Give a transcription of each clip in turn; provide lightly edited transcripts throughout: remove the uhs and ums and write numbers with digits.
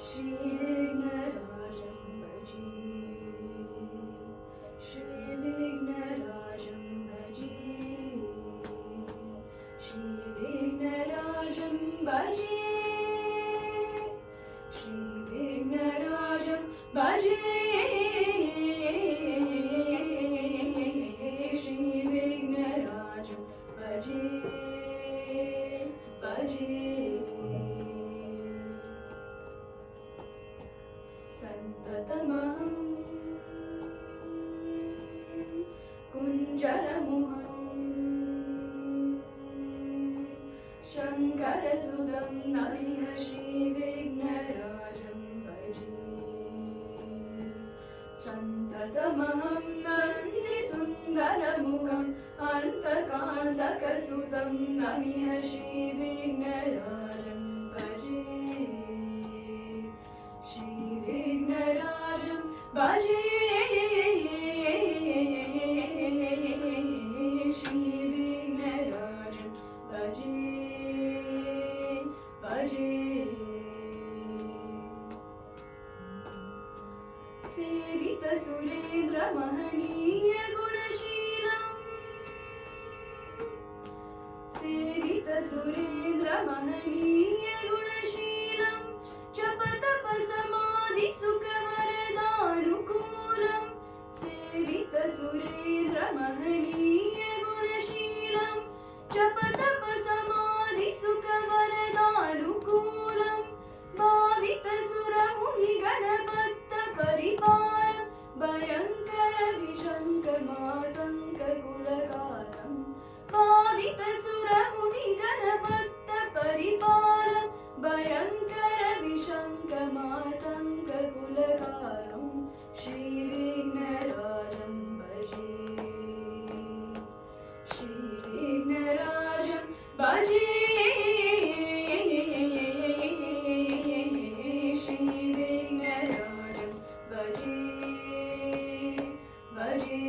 श्रीविघ्नराजं भजे, श्रीविघ्नराजं भजे, श्रीविघ्नराजं भजे, श्रीविघ्नराजं भजे, श्रीविघ्नराजं भजे भजे। सन्ततमहं कुञ्जरमुहं शङ्करसुतं नमिह श्रीविघ्नराजं भजे। सन्ततमहं नन्दिसुन्दरमुखम् अन्तकान्तकसुतं नमिह श्रीविघ्नराजं भजे, श्रीविघ्नराजं भजे, श्रीविघ्नराजं भजे भजे। सेवितसुरेन्द्रमहनीय गुणशीलम्, सेवितसुरेन्द्रमहनीय गुणशीलम् जपतपसमाधिसुखवरदानुकूलम्, सेवितसुरेन्द्रमहनीय गुणशीलम् जपतपसमाधिसुखवरदानुकूलम्, भावितसुरमुनिगणभक्तपरिपालम्, भयङ्करविशङ्कमातङ्ककुलकालम्, भावितसुरमुनिगणभक्तपरिपालम्, भयङ्करविशङ्कमातङ्ककुलकालम्, श्रीविघ्नराजं भजे, श्रीविघ्नराजं भजे, श्रीविघ्नराजं भजे भजे।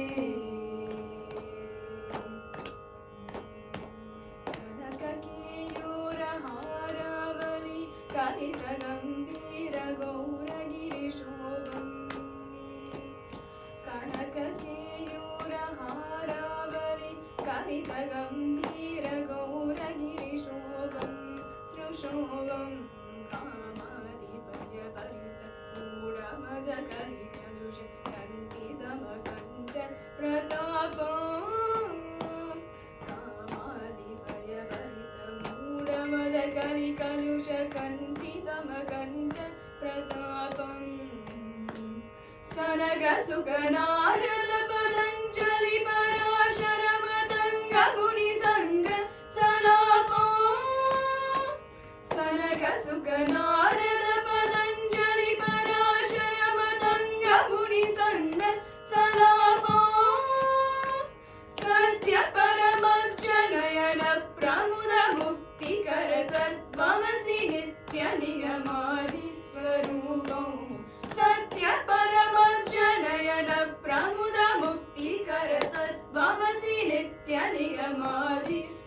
कनककेयूरहारावलि कलितगम्भीरगौरगिरिशोभम्, कनककेयूरहारावलि कलितगम्भीरगौरगिरिशोभम्, सृशोभम् कामाधिपत्यपरितगूढमदकलिकलुष कण्ठितमकञ्च प्रतापम्, कामाधिपत्यपरितगूढमदकलिकलुष कण्ठितमकञ्च प्रतापम्, सनगसुखनारद पतञ्जलि पराशर मतङ्ग मुनिसङ्ग सलापम्, सनगसुखनारद पतञ्जलि पराशर मतङ्ग मुनिसङ्ग सलापम्, सत्य परमज्जनयन प्रमुद मुक्तिकर तत्त्वमसि नित्य निगमादिस्वरूपम्, सत्य परमज्जनयन प्रमुद मुक्तिकर तत्त्वमसि नित्य निगमादिस्वरूपम्,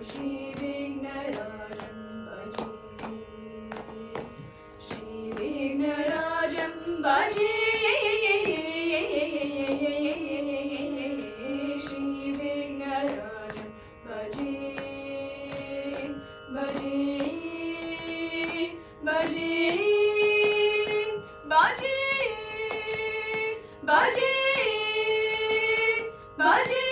श्रीविघ्नराजं भजे, श्रीविघ्नराजं भजे, श्रीविघ्नराजं भजे भजे भजे भजे भजे भजे।